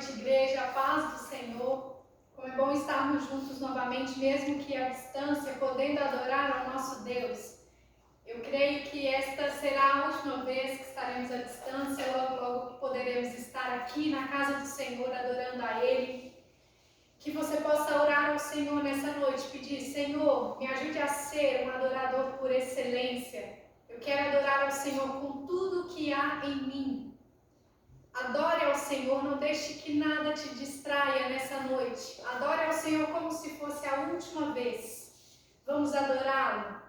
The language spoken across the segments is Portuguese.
noite, igreja, a paz do Senhor. Como é bom estarmos juntos novamente, mesmo que à distância, podendo adorar ao nosso Deus. Eu creio que esta será a última vez que estaremos à distância, logo poderemos estar aqui na casa do Senhor, adorando a Ele. Que você possa orar ao Senhor nessa noite, pedir: Senhor, me ajude a ser um adorador por excelência. Eu quero adorar ao Senhor com tudo que há em mim. Adore ao Senhor, não deixe que nada te distraia nessa noite. Adore ao Senhor como se fosse a última vez. Vamos adorá-lo.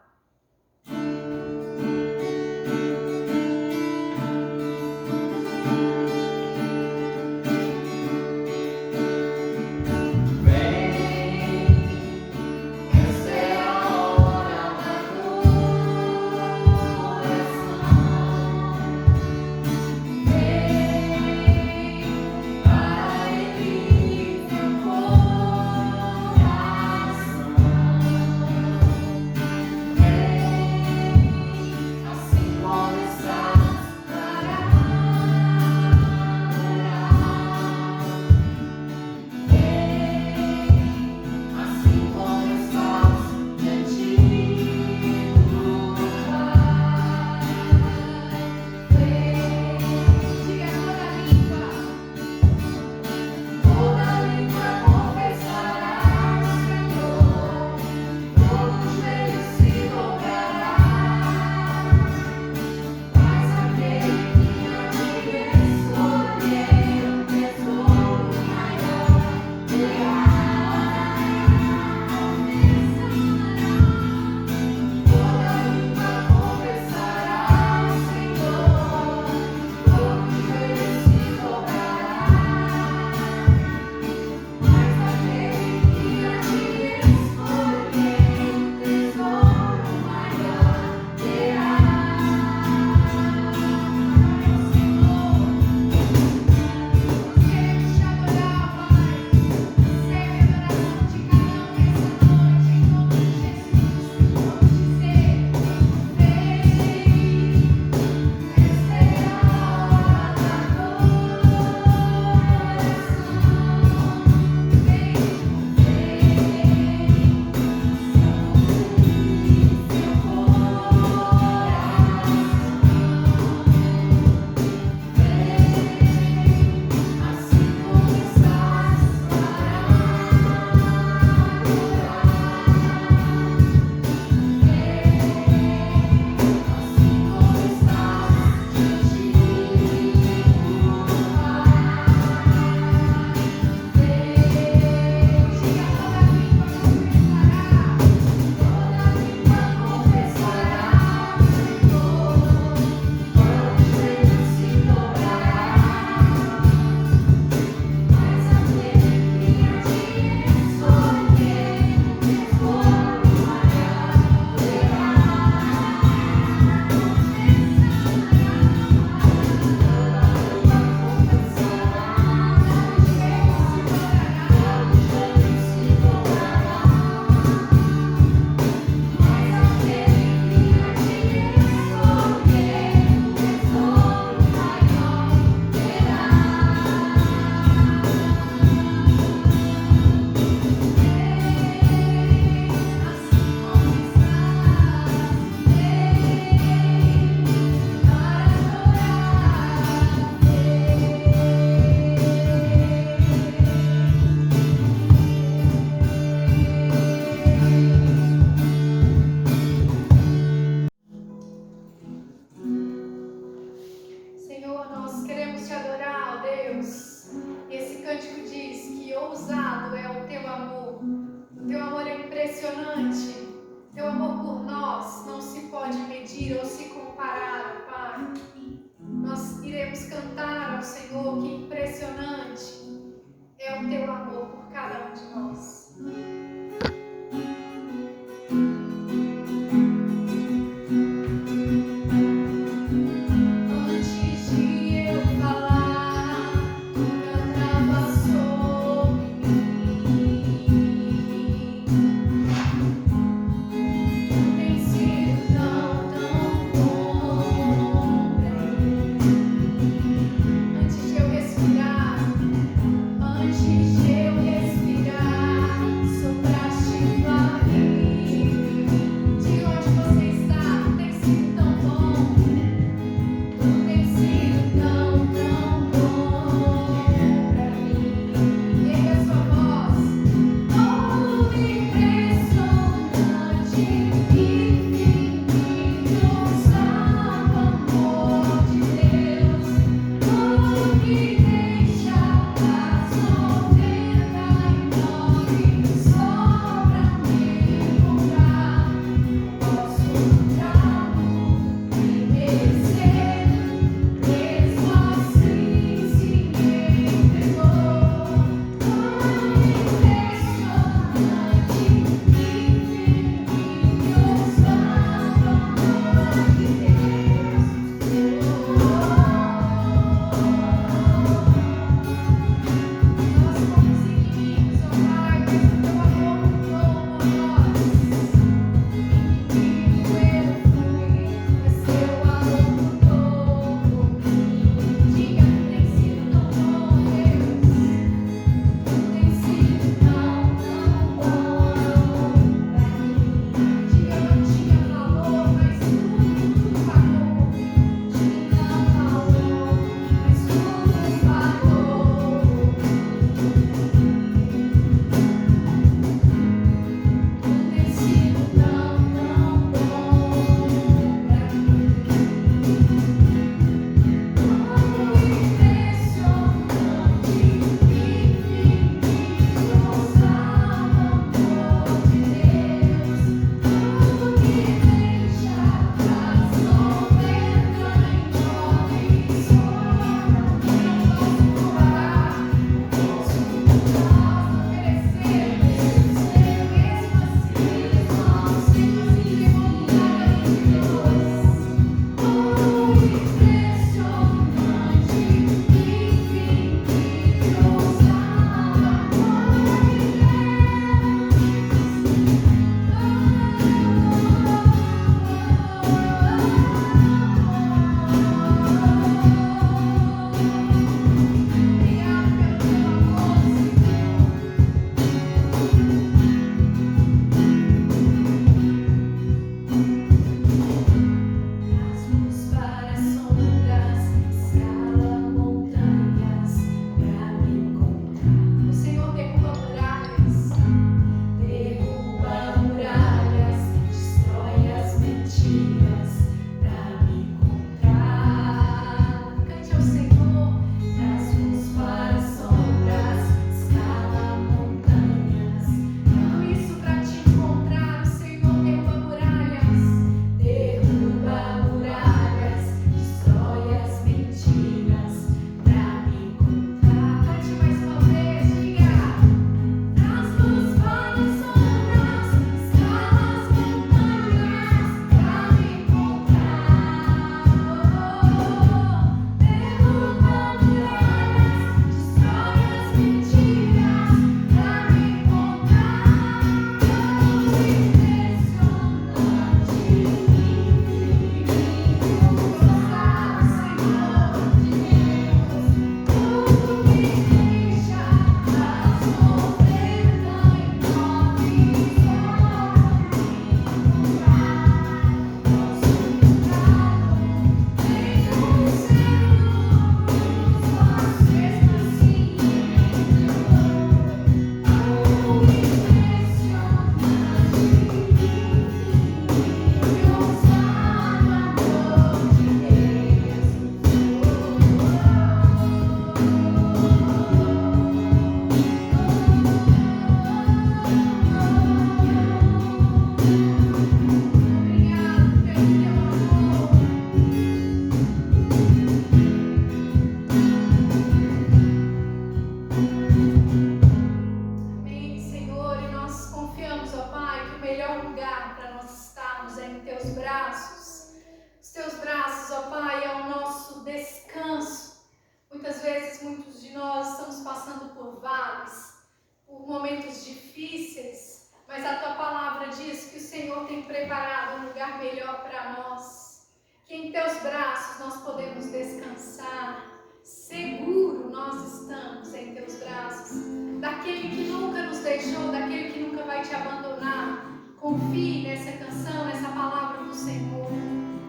nós podemos descansar. Seguro nós estamos em teus braços, daquele que nunca nos deixou, daquele que nunca vai te abandonar. Confie nessa canção, nessa palavra do Senhor.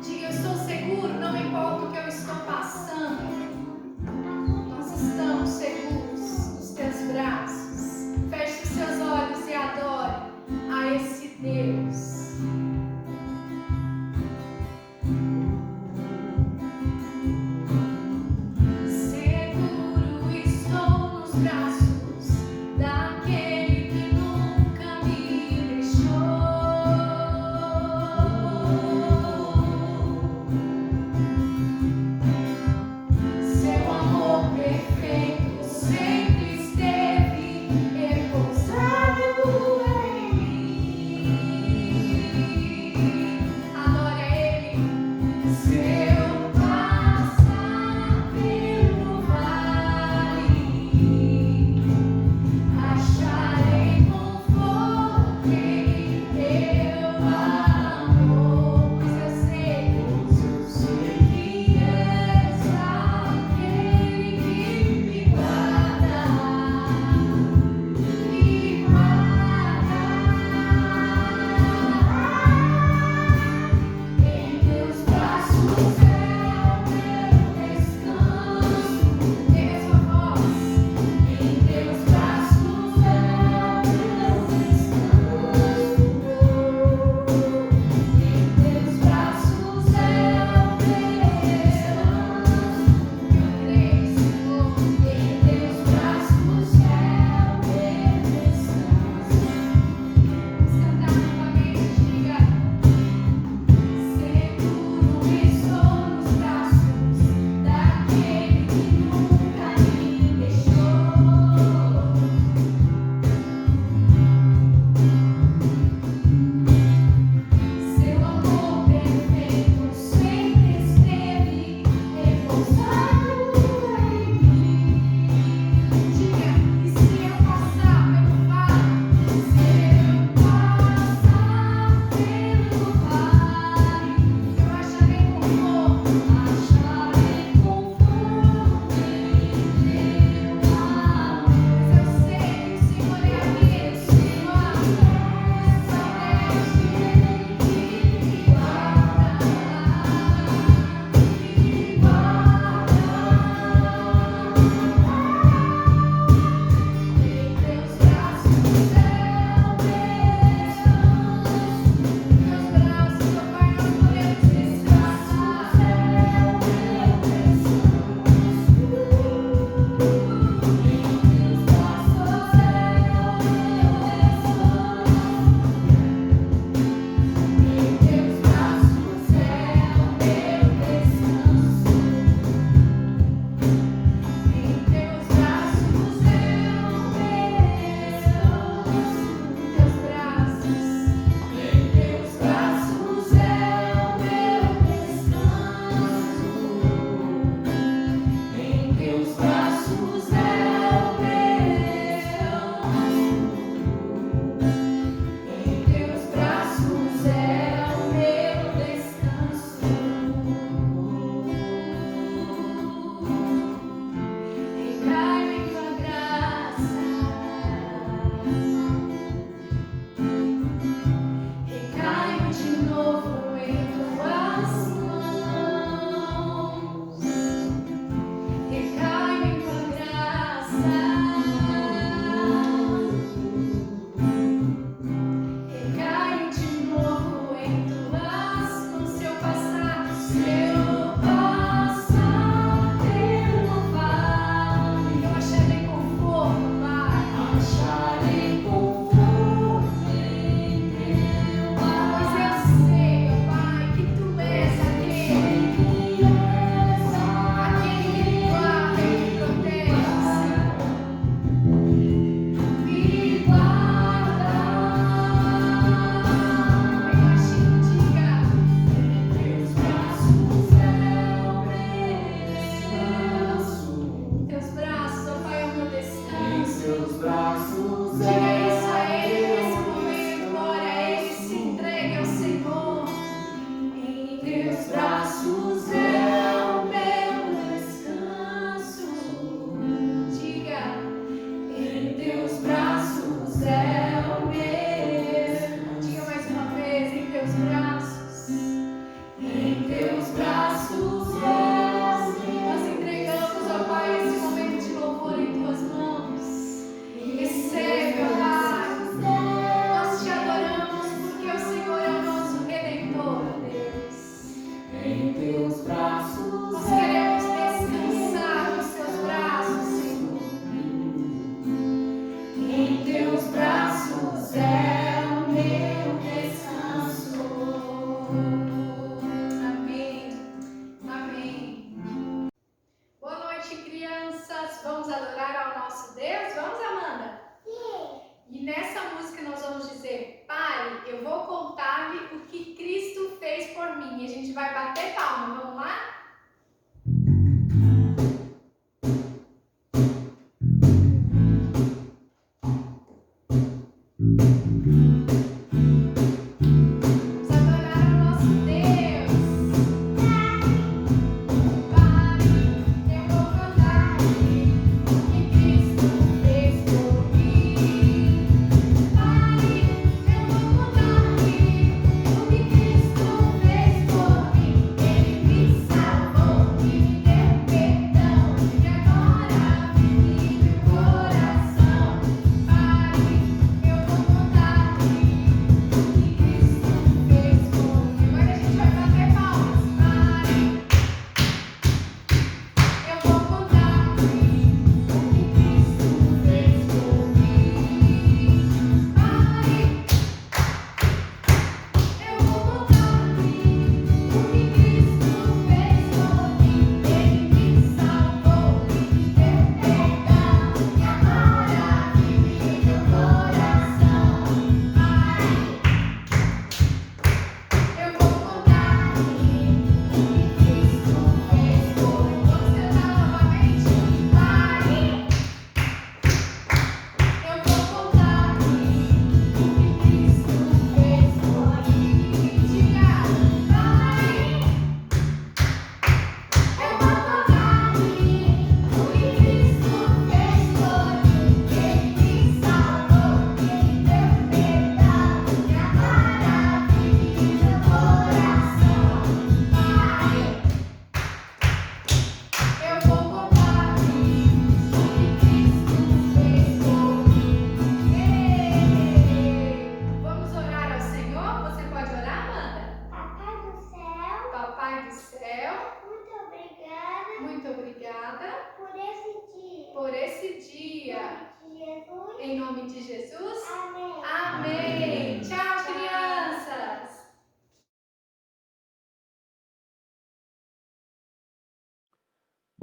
Diga: eu estou seguro, não importa o que eu estou passando. Nós estamos seguros nos teus braços. Feche os seus olhos e adore a esse Deus. Braços daquele que nunca me deixou.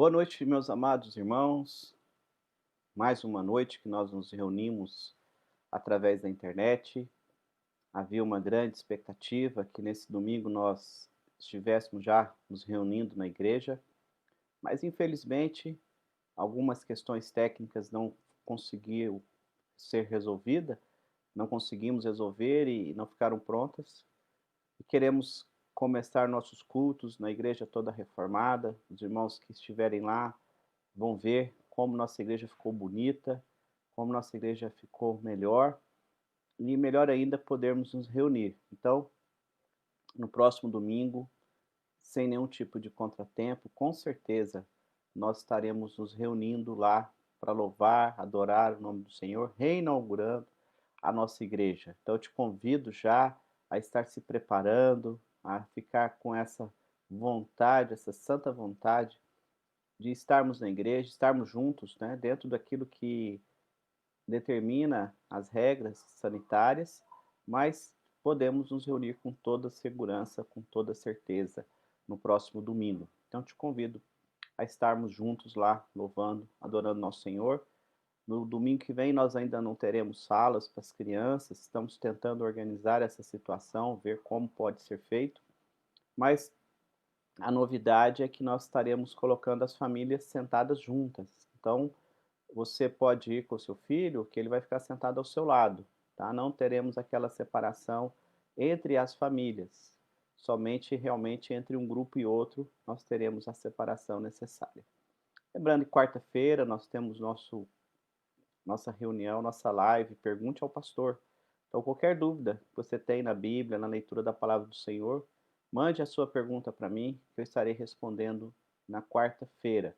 Boa noite, meus amados irmãos. Mais uma noite que nós nos reunimos através da internet. Havia uma grande expectativa que nesse domingo nós estivéssemos já nos reunindo na igreja, mas infelizmente algumas questões técnicas não conseguiram ser resolvidas, não conseguimos resolver e não ficaram prontas. E queremos começar nossos cultos na igreja toda reformada. Os irmãos que estiverem lá vão ver como nossa igreja ficou bonita, como nossa igreja ficou melhor e melhor ainda podermos nos reunir. Então, no próximo domingo, sem nenhum tipo de contratempo, com certeza nós estaremos nos reunindo lá para louvar, adorar o nome do Senhor, reinaugurando a nossa igreja. Então eu te convido já a estar se preparando, a ficar com essa vontade, essa santa vontade de estarmos na igreja, estarmos juntos, né, dentro daquilo que determina as regras sanitárias, mas podemos nos reunir com toda segurança, com toda certeza, no próximo domingo. Então te convido a estarmos juntos lá, louvando, adorando nosso Senhor. No domingo que vem nós ainda não teremos salas para as crianças, estamos tentando organizar essa situação, ver como pode ser feito, mas a novidade é que nós estaremos colocando as famílias sentadas juntas. Então, você pode ir com o seu filho, que ele vai ficar sentado ao seu lado, tá? Não teremos aquela separação entre as famílias. Somente realmente entre um grupo e outro nós teremos a separação necessária. Lembrando que quarta-feira nós temos nossa reunião, nossa live, pergunte ao pastor. Então, qualquer dúvida que você tem na Bíblia, na leitura da palavra do Senhor, mande a sua pergunta para mim, que eu estarei respondendo na quarta-feira.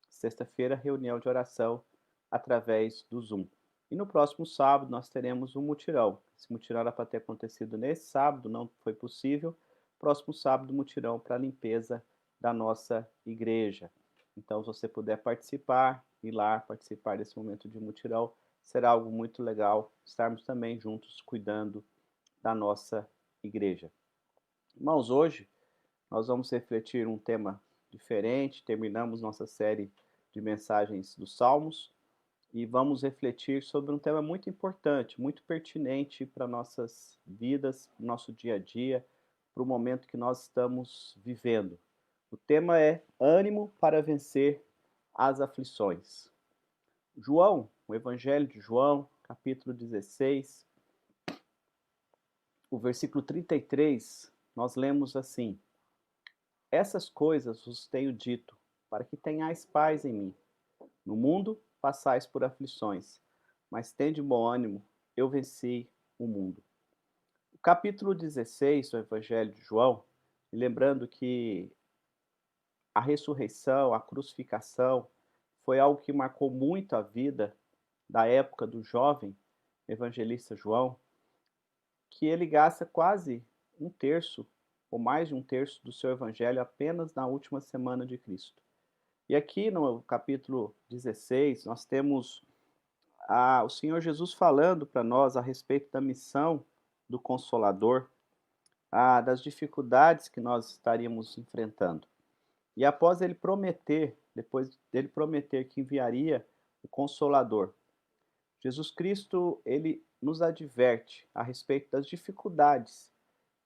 Sexta-feira, reunião de oração através do Zoom. E no próximo sábado nós teremos um mutirão. Esse mutirão era para ter acontecido nesse sábado, não foi possível. Próximo sábado, mutirão para limpeza da nossa igreja. Então, se você puder participar, ir lá participar desse momento de mutirão, será algo muito legal estarmos também juntos cuidando da nossa igreja. Irmãos, hoje nós vamos refletir um tema diferente, terminamos nossa série de mensagens dos Salmos e vamos refletir sobre um tema muito importante, muito pertinente para nossas vidas, para o nosso dia a dia, para o momento que nós estamos vivendo. O tema é ânimo para vencer as aflições. João, o Evangelho de João, capítulo 16, o versículo 33, nós lemos assim: Essas coisas vos tenho dito, para que tenhais paz em mim. No mundo passais por aflições, mas tende bom ânimo, eu venci o mundo. O capítulo 16 do Evangelho de João, lembrando que a ressurreição, a crucificação, foi algo que marcou muito a vida da época do jovem evangelista João, que ele gasta quase um terço, ou mais de um terço do seu evangelho apenas na última semana de Cristo. E aqui no capítulo 16, nós temos o Senhor Jesus falando para nós a respeito da missão do Consolador, das dificuldades que nós estaríamos enfrentando. E após ele prometer, depois dele prometer que enviaria o Consolador, Jesus Cristo, ele nos adverte a respeito das dificuldades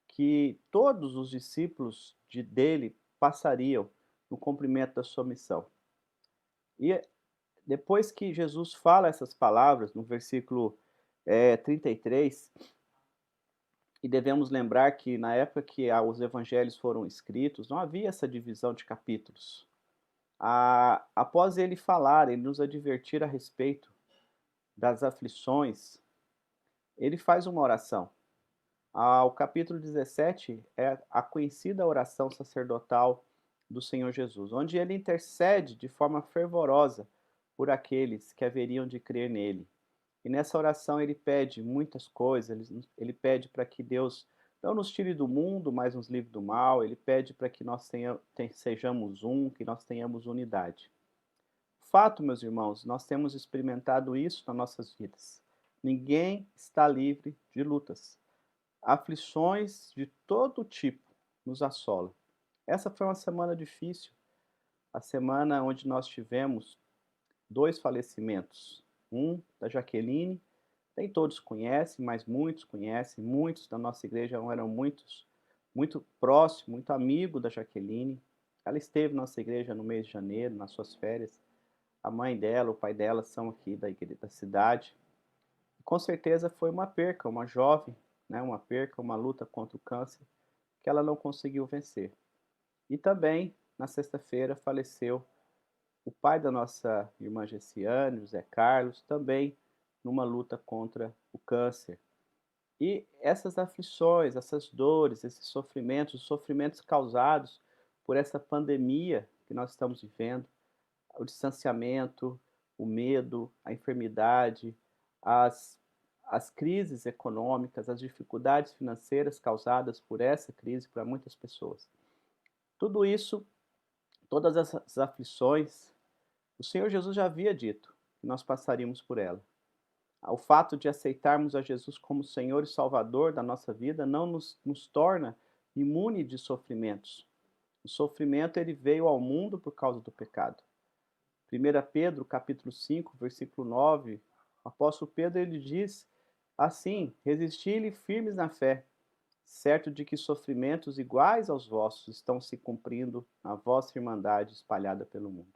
que todos os discípulos dele passariam no cumprimento da sua missão. E depois que Jesus fala essas palavras, no versículo 33, e devemos lembrar que na época que os evangelhos foram escritos, não havia essa divisão de capítulos. Após ele falar, ele nos advertir a respeito das aflições, ele faz uma oração. O capítulo 17 é a conhecida oração sacerdotal do Senhor Jesus, onde ele intercede de forma fervorosa por aqueles que haveriam de crer nele. E nessa oração ele pede muitas coisas, ele pede para que Deus não nos tire do mundo, mas nos livre do mal, ele pede para que nós sejamos que nós tenhamos unidade. Fato, meus irmãos, nós temos experimentado isso nas nossas vidas. Ninguém está livre de lutas. Aflições de todo tipo nos assolam. Essa foi uma semana difícil, a semana onde nós tivemos 2 falecimentos. Um da Jaqueline, nem todos conhecem, mas muitos conhecem, muitos da nossa igreja eram muito próximos, muito amigos da Jaqueline. Ela esteve na nossa igreja no mês de janeiro, nas suas férias. A mãe dela, o pai dela são aqui da cidade. Com certeza foi uma perca, uma jovem, né, uma perca, uma luta contra o câncer que ela não conseguiu vencer. E também, na sexta-feira, faleceu o pai da nossa irmã Gessiane, José Carlos, também numa luta contra o câncer. E essas aflições, essas dores, esses sofrimentos, os sofrimentos causados por essa pandemia que nós estamos vivendo, o distanciamento, o medo, a enfermidade, as crises econômicas, as dificuldades financeiras causadas por essa crise para muitas pessoas. Tudo isso, todas essas aflições, o Senhor Jesus já havia dito que nós passaríamos por ela. O fato de aceitarmos a Jesus como Senhor e Salvador da nossa vida não nos torna imune de sofrimentos. O sofrimento ele veio ao mundo por causa do pecado. 1 Pedro, capítulo 5, versículo 9, o apóstolo Pedro ele diz assim: resisti-lhe firmes na fé, certo de que sofrimentos iguais aos vossos estão se cumprindo na vossa irmandade espalhada pelo mundo.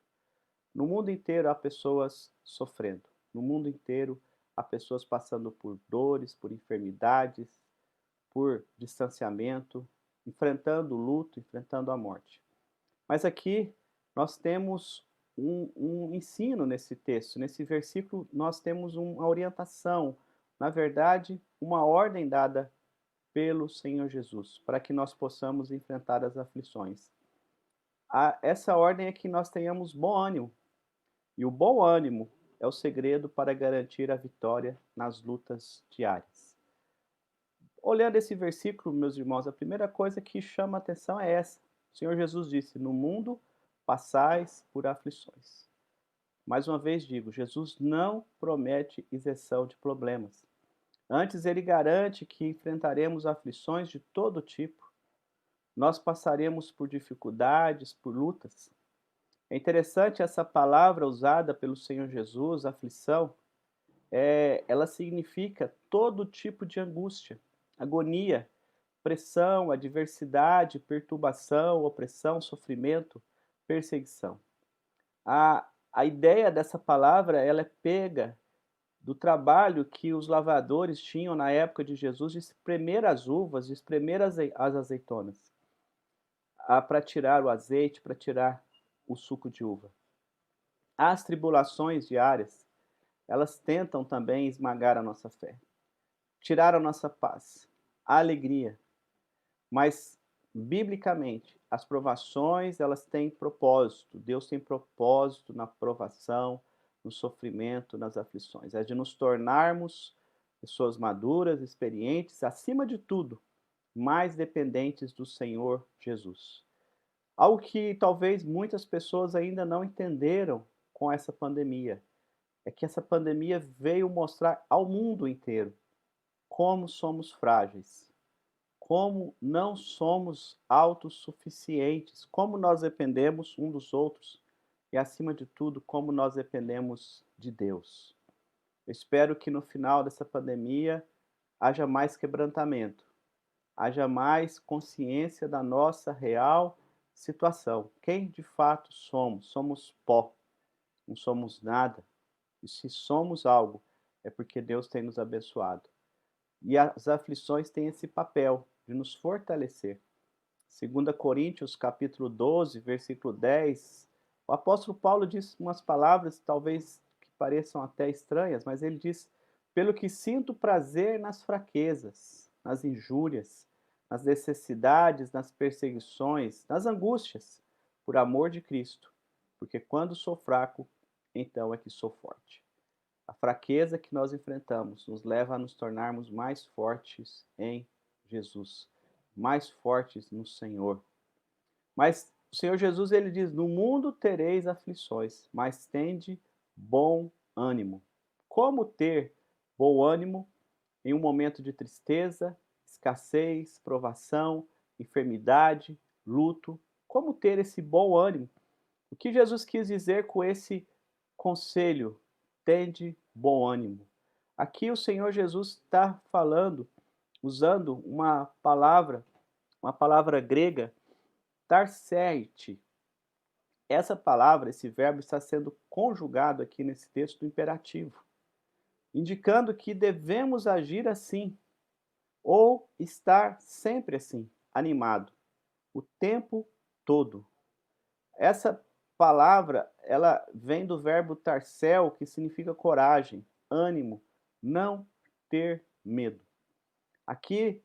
No mundo inteiro há pessoas sofrendo. No mundo inteiro há pessoas passando por dores, por enfermidades, por distanciamento, enfrentando o luto, enfrentando a morte. Mas aqui nós temos um ensino nesse texto, nesse versículo nós temos uma orientação, na verdade, uma ordem dada pelo Senhor Jesus, para que nós possamos enfrentar as aflições. Essa ordem é que nós tenhamos bom ânimo, e o bom ânimo é o segredo para garantir a vitória nas lutas diárias. Olhando esse versículo, meus irmãos, a primeira coisa que chama a atenção é essa: O Senhor Jesus disse: no mundo passais por aflições. Mais uma vez digo, Jesus não promete isenção de problemas. Antes, ele garante que enfrentaremos aflições de todo tipo. Nós passaremos por dificuldades, por lutas. É interessante essa palavra usada pelo Senhor Jesus, aflição, ela significa todo tipo de angústia, agonia, pressão, adversidade, perturbação, opressão, sofrimento, perseguição. A ideia dessa palavra ela é pega do trabalho que os lavradores tinham na época de Jesus de espremer as uvas, de espremer as azeitonas, para tirar o azeite, para tirar o suco de uva. As tribulações diárias, elas tentam também esmagar a nossa fé, tirar a nossa paz, a alegria. Mas, biblicamente, as provações, elas têm propósito. Deus tem propósito na provação, no sofrimento, nas aflições. É de nos tornarmos pessoas maduras, experientes, acima de tudo, mais dependentes do Senhor Jesus. Algo que talvez muitas pessoas ainda não entenderam com essa pandemia é que essa pandemia veio mostrar ao mundo inteiro como somos frágeis, como não somos autossuficientes, como nós dependemos um dos outros e, acima de tudo, como nós dependemos de Deus. Eu espero que no final dessa pandemia haja mais quebrantamento, haja mais consciência da nossa real situação. Quem de fato somos? Somos pó, não somos nada. E se somos algo, é porque Deus tem nos abençoado. E as aflições têm esse papel de nos fortalecer. 2 Coríntios, capítulo 12, versículo 10, o apóstolo Paulo diz umas palavras talvez que pareçam até estranhas, mas ele diz: pelo que sinto prazer nas fraquezas, nas injúrias, nas necessidades, nas perseguições, nas angústias, por amor de Cristo, porque quando sou fraco, então é que sou forte. A fraqueza que nós enfrentamos nos leva a nos tornarmos mais fortes em Jesus, mais fortes no Senhor. Mas o Senhor Jesus, ele diz: no mundo tereis aflições, mas tende bom ânimo. Como ter bom ânimo em um momento de tristeza, escassez, provação, enfermidade, luto? Como ter esse bom ânimo? O que Jesus quis dizer com esse conselho? Tende bom ânimo. Aqui o Senhor Jesus está falando, usando uma palavra grega, tarseite. Essa palavra, esse verbo está sendo conjugado aqui nesse texto imperativo, indicando que devemos agir assim, ou estar sempre assim, animado, o tempo todo. Essa palavra, ela vem do verbo tarsel, que significa coragem, ânimo, não ter medo. Aqui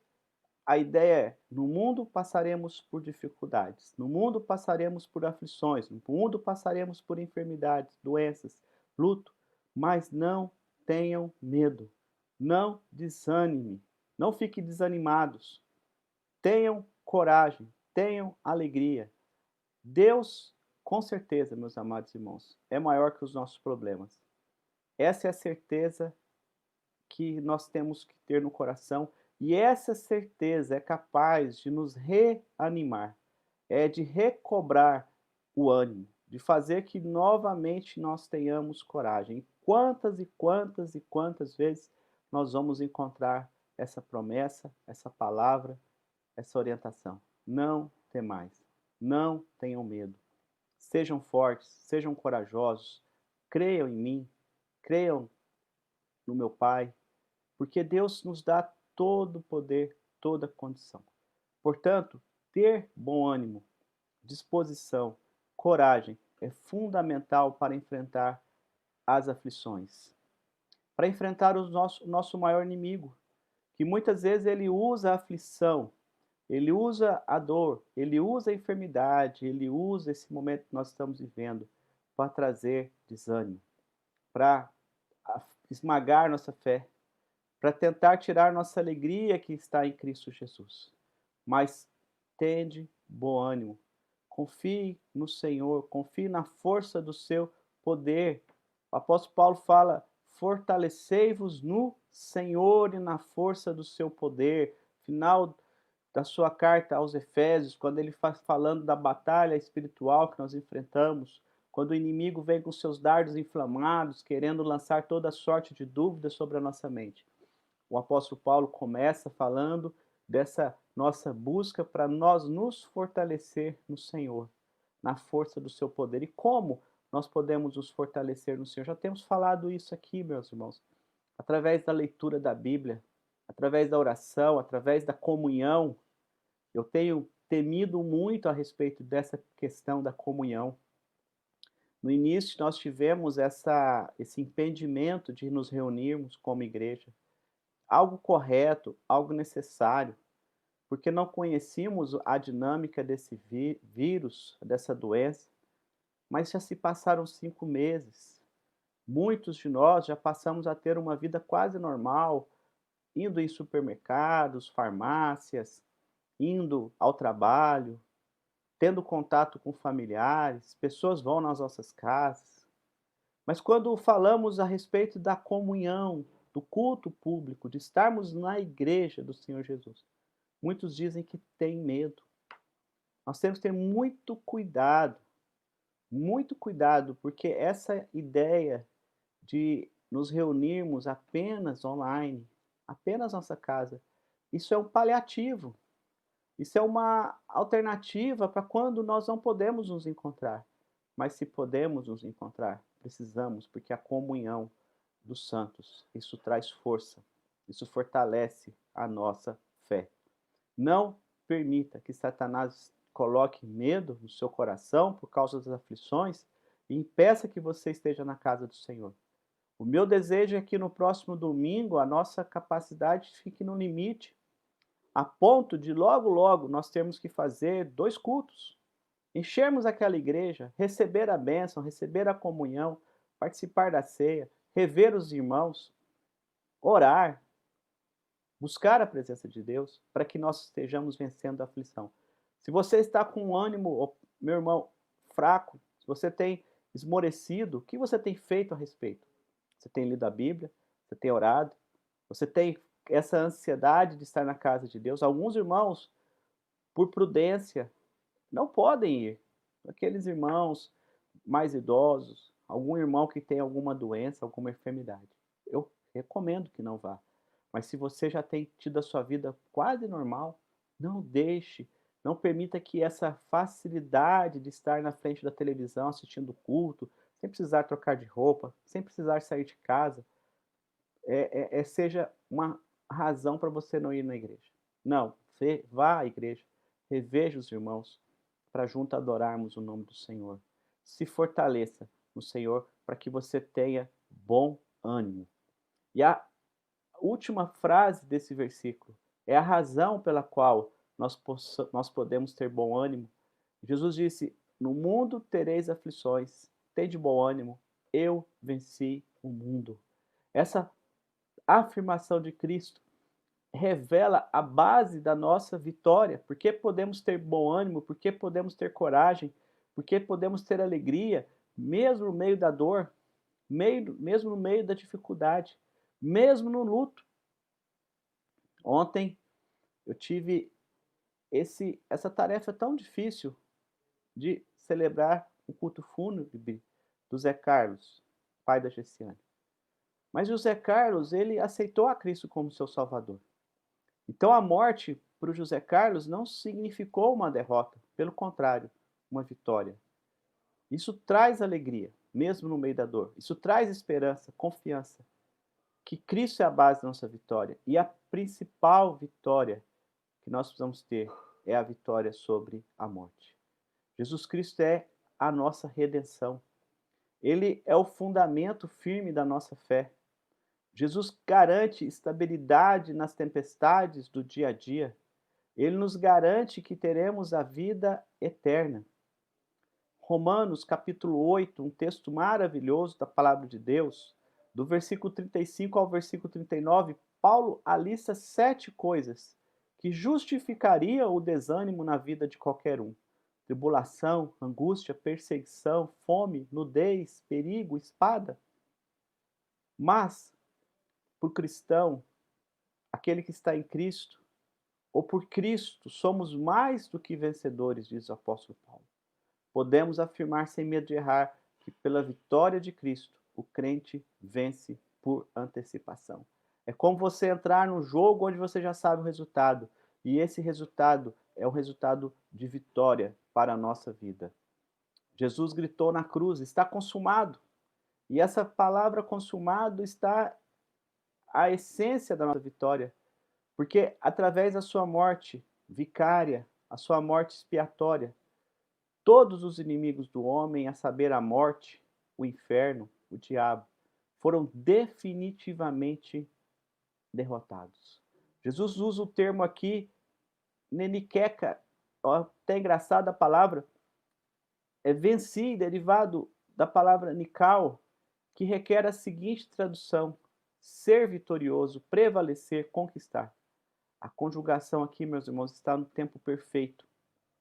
a ideia é: no mundo passaremos por dificuldades, no mundo passaremos por aflições, no mundo passaremos por enfermidades, doenças, luto, mas não tenham medo, não desanime, não fiquem desanimados, tenham coragem, tenham alegria. Deus, com certeza, meus amados irmãos, é maior que os nossos problemas. Essa é a certeza que nós temos que ter no coração, e essa certeza é capaz de nos reanimar, de recobrar o ânimo, de fazer que novamente nós tenhamos coragem. E quantas vezes nós vamos encontrar essa promessa, essa palavra, essa orientação? Não temais, não tenham medo. Sejam fortes, sejam corajosos, creiam em mim, creiam no meu Pai, porque Deus nos dá todo o poder, toda a condição. Portanto, ter bom ânimo, disposição, coragem é fundamental para enfrentar as aflições, para enfrentar o nosso maior inimigo, que muitas vezes ele usa a aflição, ele usa a dor, ele usa a enfermidade, ele usa esse momento que nós estamos vivendo para trazer desânimo, para esmagar nossa fé, para tentar tirar nossa alegria que está em Cristo Jesus. Mas tende bom ânimo, Confie no Senhor, confie na força do seu poder. O apóstolo Paulo fala: fortalecei-vos no Senhor e na força do seu poder. Final da sua carta aos Efésios, quando ele está falando da batalha espiritual que nós enfrentamos, quando o inimigo vem com seus dardos inflamados, querendo lançar toda sorte de dúvidas sobre a nossa mente. O apóstolo Paulo começa falando dessa nossa busca para nós nos fortalecer no Senhor, na força do seu poder. E como nós podemos nos fortalecer no Senhor? Já temos falado isso aqui, meus irmãos, através da leitura da Bíblia, através da oração, através da comunhão. Eu tenho temido muito a respeito dessa questão da comunhão. No início, nós tivemos esse impedimento de nos reunirmos como igreja. Algo correto, algo necessário, porque não conhecíamos a dinâmica desse vírus, dessa doença, mas já se passaram 5 meses. Muitos de nós já passamos a ter uma vida quase normal, indo em supermercados, farmácias, indo ao trabalho, tendo contato com familiares, pessoas vão nas nossas casas. Mas quando falamos a respeito da comunhão, do culto público, de estarmos na igreja do Senhor Jesus, muitos dizem que têm medo. Nós temos que ter muito cuidado, porque essa ideia de nos reunirmos apenas online, apenas nossa casa, isso é um paliativo. Isso é uma alternativa para quando nós não podemos nos encontrar. Mas se podemos nos encontrar, precisamos, porque a comunhão dos santos, isso traz força, isso fortalece a nossa fé. Não permita que Satanás coloque medo no seu coração por causa das aflições e impeça que você esteja na casa do Senhor. O meu desejo é que no próximo domingo a nossa capacidade fique no limite, a ponto de logo, logo nós termos que fazer 2 cultos, enchermos aquela igreja, receber a bênção, receber a comunhão, participar da ceia, rever os irmãos, orar, buscar a presença de Deus, para que nós estejamos vencendo a aflição. Se você está com ânimo, meu irmão, fraco, se você tem esmorecido, o que você tem feito a respeito? Você tem lido a Bíblia? Você tem orado? Você tem essa ansiedade de estar na casa de Deus? Alguns irmãos, por prudência, não podem ir. Aqueles irmãos mais idosos, algum irmão que tem alguma doença, alguma enfermidade. Eu recomendo que não vá. Mas se você já tem tido a sua vida quase normal, não deixe, não permita que essa facilidade de estar na frente da televisão assistindo o culto, sem precisar trocar de roupa, sem precisar sair de casa, seja uma razão para você não ir na igreja. Não, você vá à igreja, reveja os irmãos, para junto adorarmos o nome do Senhor. Se fortaleça no Senhor para que você tenha bom ânimo. E a última frase desse versículo é a razão pela qual nós podemos ter bom ânimo. Jesus disse: no mundo tereis aflições, tende bom ânimo, eu venci o mundo. Essa afirmação de Cristo revela a base da nossa vitória. Porque podemos ter bom ânimo, porque podemos ter coragem, porque podemos ter alegria, mesmo no meio da dor, mesmo no meio da dificuldade, mesmo no luto. Ontem eu tive essa tarefa tão difícil de celebrar o culto fúnebre do Zé Carlos, pai da Gessiane. Mas o Zé Carlos, ele aceitou a Cristo como seu Salvador. Então a morte para o José Carlos não significou uma derrota, pelo contrário, uma vitória. Isso traz alegria, mesmo no meio da dor. Isso traz esperança, confiança, que Cristo é a base da nossa vitória. E a principal vitória que nós precisamos ter é a vitória sobre a morte. Jesus Cristo é a nossa redenção. Ele é o fundamento firme da nossa fé. Jesus garante estabilidade nas tempestades do dia a dia. Ele nos garante que teremos a vida eterna. Romanos capítulo 8, um texto maravilhoso da palavra de Deus, do versículo 35 ao versículo 39, Paulo alista 7 coisas que justificariam o desânimo na vida de qualquer um. tribulação, angústia, perseguição, fome, nudez, perigo, espada. Mas, por cristão, aquele que está em Cristo, ou por Cristo, somos mais do que vencedores, diz o apóstolo Paulo. Podemos afirmar sem medo de errar que pela vitória de Cristo, o crente vence por antecipação. É como você entrar num jogo onde você já sabe o resultado, e esse resultado é um resultado de vitória para a nossa vida. Jesus gritou na cruz: está consumado. E essa palavra consumado está a essência da nossa vitória, porque através da sua morte vicária, a sua morte expiatória, todos os inimigos do homem, a saber, a morte, o inferno, o diabo, foram definitivamente derrotados. Jesus usa o termo aqui, neniqueca, até engraçada a palavra, é venci, derivado da palavra nikao, que requer a seguinte tradução: ser vitorioso, prevalecer, conquistar. A conjugação aqui, meus irmãos, está no tempo perfeito.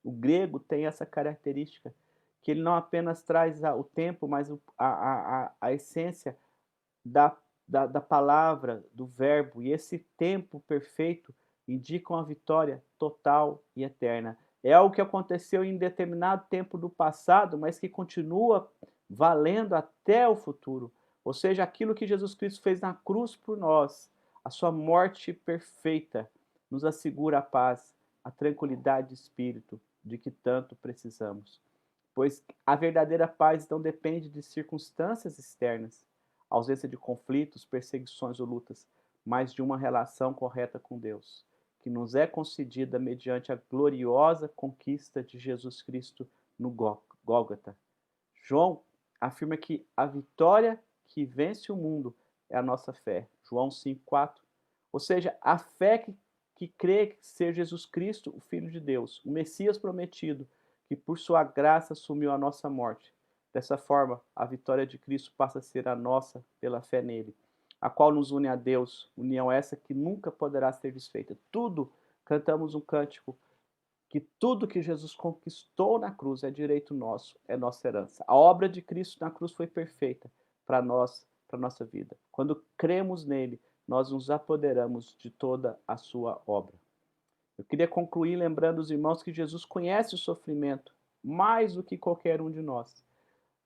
O grego tem essa característica, que ele não apenas traz o tempo, mas a essência da palavra, do verbo. E esse tempo perfeito indica uma vitória total e eterna. É algo que aconteceu em determinado tempo do passado, mas que continua valendo até o futuro. Ou seja, aquilo que Jesus Cristo fez na cruz por nós, a sua morte perfeita, nos assegura a paz, a tranquilidade de espírito de que tanto precisamos. Pois a verdadeira paz não depende de circunstâncias externas, ausência de conflitos, perseguições ou lutas, mas de uma relação correta com Deus, que nos é concedida mediante a gloriosa conquista de Jesus Cristo no Gólgota. João afirma que a vitória que vence o mundo é a nossa fé. João 5,4. Ou seja, a fé que crê ser Jesus Cristo, o Filho de Deus, o Messias prometido, que por sua graça assumiu a nossa morte. Dessa forma, a vitória de Cristo passa a ser a nossa pela fé nele, a qual nos une a Deus, união essa que nunca poderá ser desfeita. Cantamos um cântico, que tudo que Jesus conquistou na cruz é direito nosso, é nossa herança. A obra de Cristo na cruz foi perfeita para nós, para a nossa vida. Quando cremos nele, nós nos apoderamos de toda a sua obra. Eu queria concluir lembrando os irmãos que Jesus conhece o sofrimento mais do que qualquer um de nós.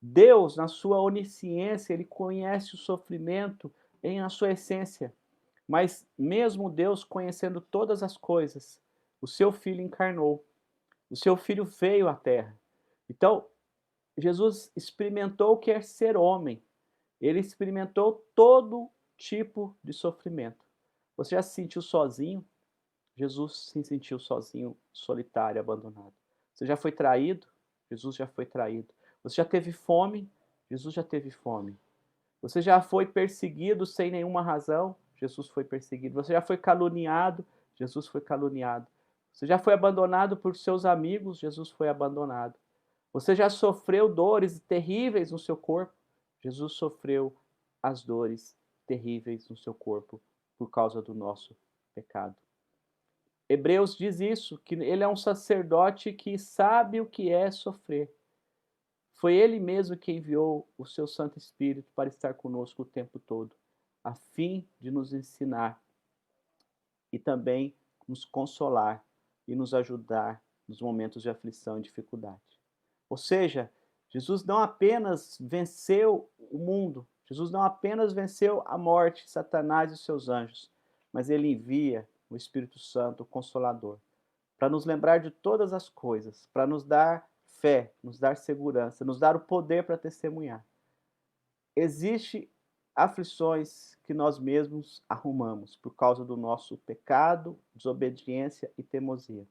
Deus, na sua onisciência, ele conhece o sofrimento na sua essência. Mas mesmo Deus conhecendo todas as coisas, o seu Filho encarnou. O seu Filho veio à Terra. Então, Jesus experimentou o que é ser homem. Ele experimentou todo tipo de sofrimento. Você já se sentiu sozinho? Jesus se sentiu sozinho, solitário, abandonado. Você já foi traído? Jesus já foi traído. Você já teve fome? Jesus já teve fome. Você já foi perseguido sem nenhuma razão? Jesus foi perseguido. Você já foi caluniado? Jesus foi caluniado. Você já foi abandonado por seus amigos? Jesus foi abandonado. Você já sofreu dores terríveis no seu corpo? Jesus sofreu as dores terríveis no seu corpo por causa do nosso pecado. Hebreus diz isso, que ele é um sacerdote que sabe o que é sofrer. Foi ele mesmo que enviou o seu Santo Espírito para estar conosco o tempo todo, a fim de nos ensinar e também nos consolar e nos ajudar nos momentos de aflição e dificuldade. Ou seja, Jesus não apenas venceu o mundo, Jesus não apenas venceu a morte, Satanás e seus anjos, mas ele envia o Espírito Santo, o Consolador, para nos lembrar de todas as coisas, para nos dar fé, nos dar segurança, nos dar o poder para testemunhar. Existem aflições que nós mesmos arrumamos por causa do nosso pecado, desobediência e teimosia.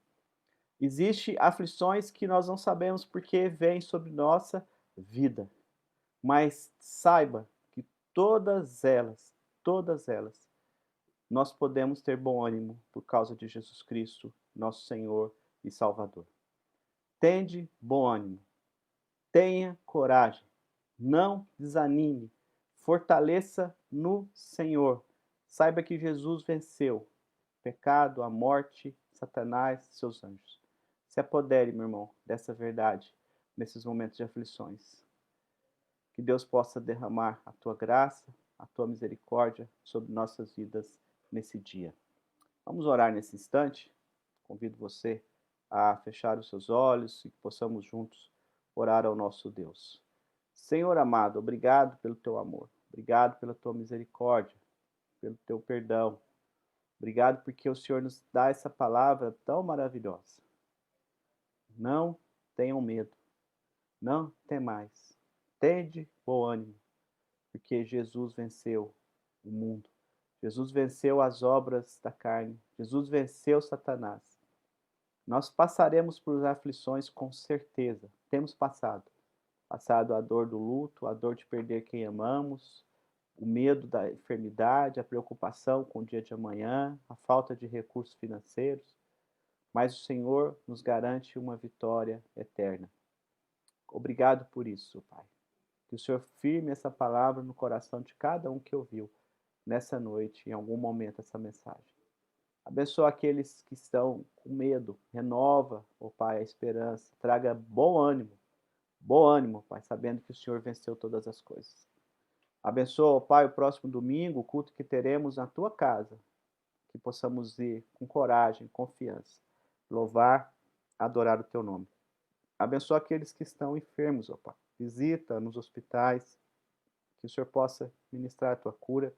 Existem aflições que nós não sabemos porque vêm sobre nossa vida. Mas saiba que todas elas, nós podemos ter bom ânimo por causa de Jesus Cristo, nosso Senhor e Salvador. Tende bom ânimo, tenha coragem, não desanime, fortaleça no Senhor. Saiba que Jesus venceu o pecado, a morte, Satanás e seus anjos. Se apodere, meu irmão, dessa verdade nesses momentos de aflições. Que Deus possa derramar a tua graça, a tua misericórdia sobre nossas vidas nesse dia. Vamos orar nesse instante? Convido você a fechar os seus olhos e que possamos juntos orar ao nosso Deus. Senhor amado, obrigado pelo teu amor, obrigado pela tua misericórdia, pelo teu perdão. Obrigado porque o Senhor nos dá essa palavra tão maravilhosa. Não tenham medo, não temais, tende bom ânimo, porque Jesus venceu o mundo. Jesus venceu as obras da carne. Jesus venceu Satanás. Nós passaremos por aflições com certeza. Temos passado. Passado a dor do luto, a dor de perder quem amamos, o medo da enfermidade, a preocupação com o dia de amanhã, a falta de recursos financeiros. Mas o Senhor nos garante uma vitória eterna. Obrigado por isso, Pai. Que o Senhor firme essa palavra no coração de cada um que ouviu nessa noite, em algum momento, essa mensagem. Abençoa aqueles que estão com medo, renova, ó Pai, a esperança, traga bom ânimo, Pai, sabendo que o Senhor venceu todas as coisas. Abençoa, ó Pai, o próximo domingo, o culto que teremos na tua casa, que possamos ir com coragem, confiança, louvar, adorar o teu nome. Abençoa aqueles que estão enfermos, ó Pai, visita nos hospitais, que o Senhor possa ministrar a tua cura.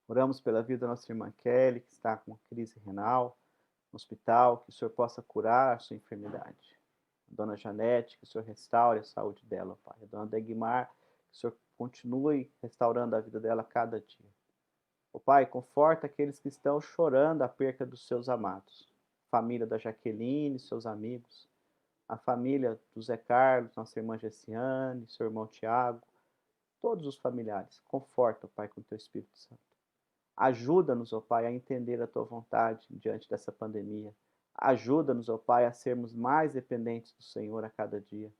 Oramos pela vida da nossa irmã Kelly, que está com uma crise renal no hospital, que o Senhor possa curar a sua enfermidade. A dona Janete, que o Senhor restaure a saúde dela, Pai. A dona Degmar, que o Senhor continue restaurando a vida dela a cada dia. Ó Pai, conforta aqueles que estão chorando a perca dos seus amados. A família da Jaqueline, seus amigos. A família do Zé Carlos, nossa irmã Gessiane, seu irmão Tiago. Todos os familiares. Conforta, Pai, com o teu Espírito Santo. Ajuda-nos, ó Pai, a entender a tua vontade diante dessa pandemia. Ajuda-nos, ó Pai, a sermos mais dependentes do Senhor a cada dia,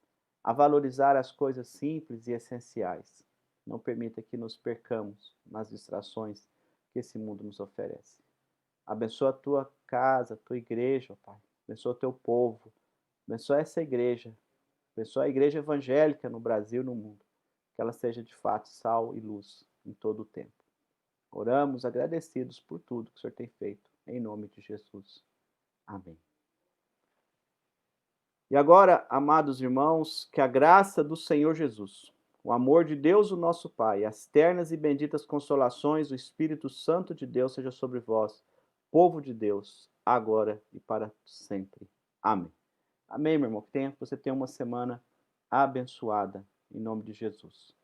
a valorizar as coisas simples e essenciais. Não permita que nos percamos nas distrações que esse mundo nos oferece. Abençoa a tua casa, a tua igreja, ó Pai. Abençoa o teu povo. Abençoa essa igreja. Abençoa a igreja evangélica no Brasil e no mundo. Que ela seja de fato sal e luz em todo o tempo. Oramos agradecidos por tudo que o Senhor tem feito, em nome de Jesus. Amém. E agora, amados irmãos, que a graça do Senhor Jesus, o amor de Deus, o nosso Pai, as ternas e benditas consolações do Espírito Santo de Deus seja sobre vós, povo de Deus, agora e para sempre. Amém. Amém, meu irmão. Que você tenha uma semana abençoada, em nome de Jesus.